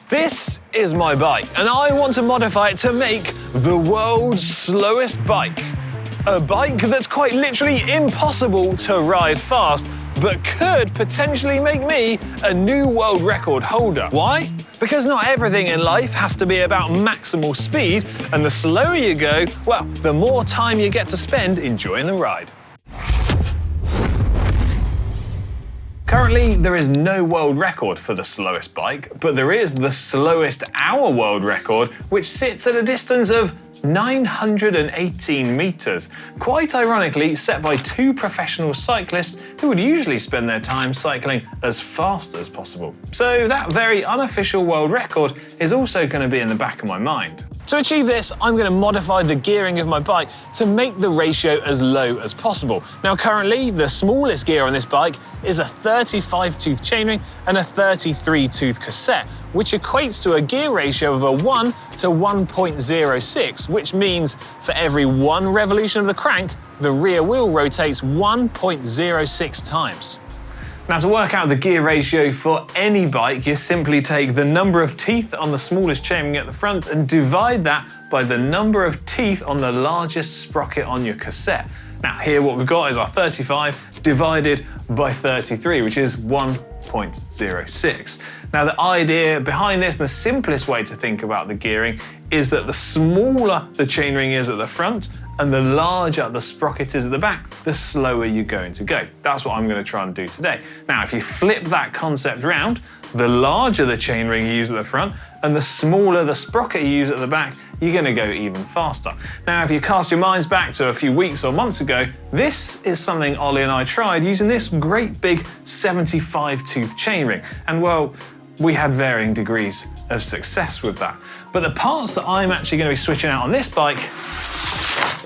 This is my bike, and I want to modify it to make the world's slowest bike. A bike that's quite literally impossible to ride fast, but could potentially make me a new world record holder. Why? Because not everything in life has to be about maximal speed, and the slower you go, well, the more time you get to spend enjoying the ride. Currently, there is no world record for the slowest bike, but there is the slowest hour world record, which sits at a distance of 918 meters, quite ironically set by two professional cyclists who would usually spend their time cycling as fast as possible. So that very unofficial world record is also going to be in the back of my mind. To achieve this, I'm going to modify the gearing of my bike to make the ratio as low as possible. Now currently, the smallest gear on this bike is a 35-tooth chainring and a 33-tooth cassette, which equates to a gear ratio of a 1 to 1.06, which means for every one revolution of the crank, the rear wheel rotates 1.06 times. Now to work out the gear ratio for any bike, you simply take the number of teeth on the smallest chainring at the front and divide that by the number of teeth on the largest sprocket on your cassette. Now here what we've got is our 35 divided by 33, which is 1.06. Now the idea behind this, the simplest way to think about the gearing, is that the smaller the chainring is at the front and the larger the sprocket is at the back, the slower you're going to go. That's what I'm going to try and do today. Now, if you flip that concept round, the larger the chainring you use at the front and the smaller the sprocket you use at the back, you're going to go even faster. Now, if you cast your minds back to a few weeks or months ago, this is something Ollie and I tried using this great big 75-tooth chainring. And well, we had varying degrees of success with that. But the parts that I'm actually going to be switching out on this bike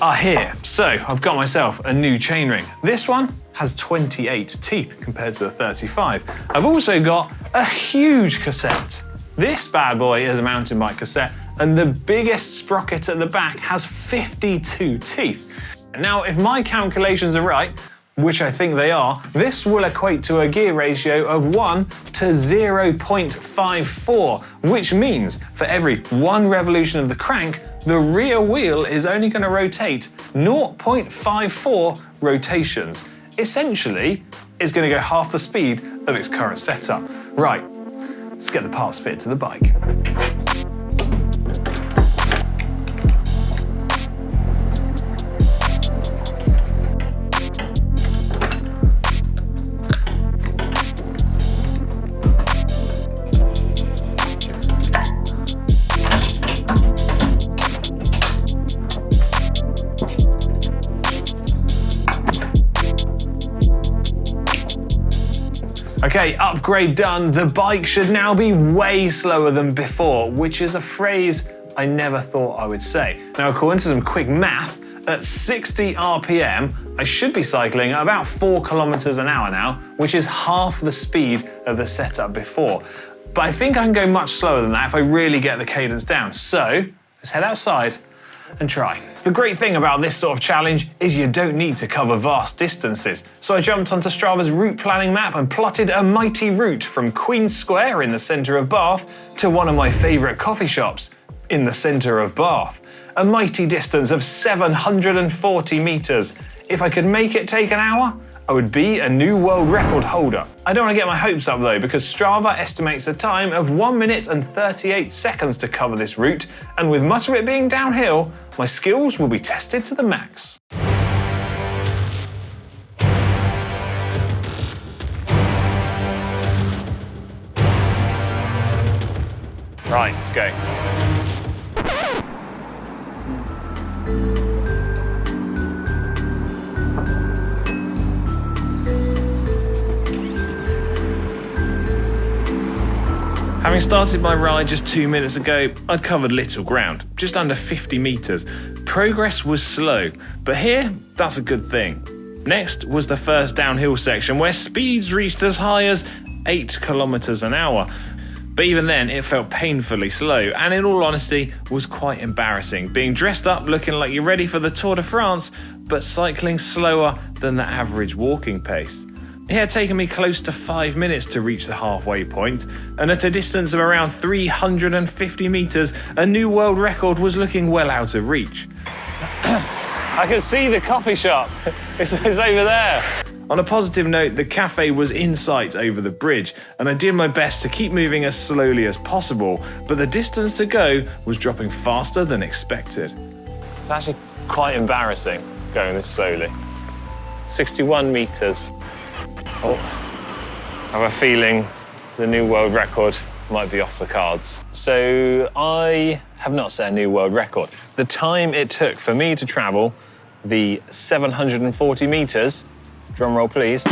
are here. So I've got myself a new chainring. This one has 28 teeth compared to the 35. I've also got a huge cassette. This bad boy is a mountain bike cassette, and the biggest sprocket at the back has 52 teeth. Now, if my calculations are right, which I think they are, this will equate to a gear ratio of 1 to 0.54, which means for every one revolution of the crank, the rear wheel is only going to rotate 0.54 rotations. Essentially, it's going to go half the speed of its current setup. Right, let's get the parts fit to the bike. Okay, upgrade done. The bike should now be way slower than before, which is a phrase I never thought I would say. Now, according to some quick math, at 60 RPM, I should be cycling at about 4 kilometers an hour now, which is half the speed of the setup before. But I think I can go much slower than that if I really get the cadence down. So let's head outside and try. The great thing about this sort of challenge is you don't need to cover vast distances. So I jumped onto Strava's route planning map and plotted a mighty route from Queen Square in the centre of Bath to one of my favourite coffee shops in the centre of Bath. A mighty distance of 740 metres. If I could make it take an hour, I would be a new world record holder. I don't want to get my hopes up though, because Strava estimates a time of 1 minute and 38 seconds to cover this route, and with much of it being downhill, my skills will be tested to the max. Right, let's go. Having started my ride just 2 minutes ago, I'd covered little ground, just under 50 metres. Progress was slow, but here, that's a good thing. Next was the first downhill section, where speeds reached as high as 8 kilometers an hour. But even then, it felt painfully slow, and in all honesty, was quite embarrassing, being dressed up looking like you're ready for the Tour de France, but cycling slower than the average walking pace. It had taken me close to 5 minutes to reach the halfway point, and at a distance of around 350 meters, a new world record was looking well out of reach. I can see the coffee shop. It's over there. On a positive note, the cafe was in sight over the bridge, and I did my best to keep moving as slowly as possible, but the distance to go was dropping faster than expected. It's actually quite embarrassing going this slowly. 61 meters. Oh, I have a feeling the new world record might be off the cards. So I have not set a new world record. The time it took for me to travel the 740 meters, drum roll please,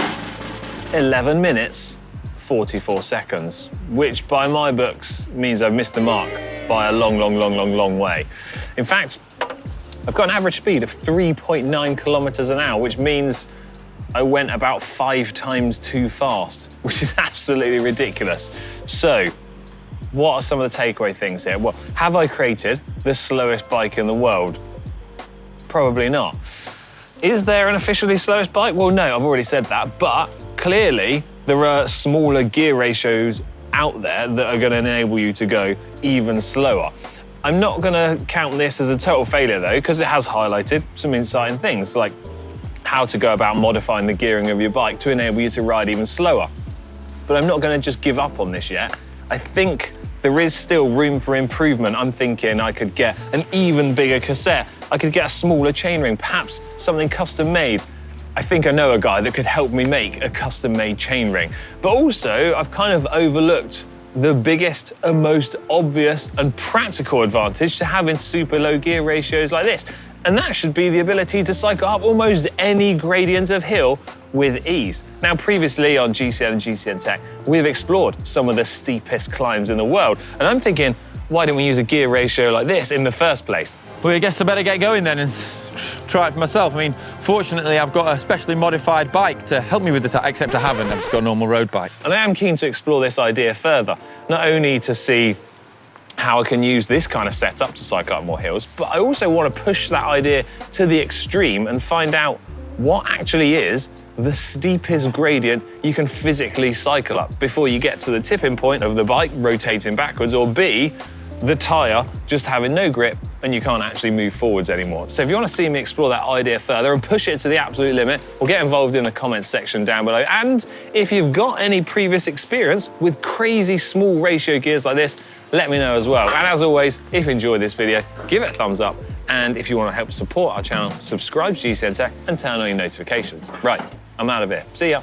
11 minutes, 44 seconds, which by my books means I've missed the mark by a long way. In fact, I've got an average speed of 3.9 kilometers an hour, which means I went about 5 times too fast, which is absolutely ridiculous. So, what are some of the takeaway things here? Well, have I created the slowest bike in the world? Probably not. Is there an officially slowest bike? Well, no, I've already said that, but clearly there are smaller gear ratios out there that are going to enable you to go even slower. I'm not going to count this as a total failure though, because it has highlighted some exciting things like how to go about modifying the gearing of your bike to enable you to ride even slower. But I'm not going to just give up on this yet. I think there is still room for improvement. I'm thinking I could get an even bigger cassette. I could get a smaller chainring, perhaps something custom made. I think I know a guy that could help me make a custom made chainring. But also, I've kind of overlooked the biggest and most obvious and practical advantage to having super low gear ratios like this. And that should be the ability to cycle up almost any gradient of hill with ease. Now, previously on GCN and GCN Tech, we've explored some of the steepest climbs in the world. And I'm thinking, why didn't we use a gear ratio like this in the first place? Well, I guess I better get going then and try it for myself. I mean, fortunately, I've got a specially modified bike to help me with the except I haven't. I've just got a normal road bike. And I am keen to explore this idea further, not only to see how I can use this kind of setup to cycle up more hills, but I also want to push that idea to the extreme and find out what actually is the steepest gradient you can physically cycle up before you get to the tipping point of the bike rotating backwards, or B, the tyre just having no grip and you can't actually move forwards anymore. So if you want to see me explore that idea further and push it to the absolute limit, well, get involved in the comments section down below. And if you've got any previous experience with crazy small ratio gears like this, let me know as well. And as always, if you enjoyed this video, give it a thumbs up. And if you want to help support our channel, subscribe to GCN Tech and turn on your notifications. Right, I'm out of here. See ya.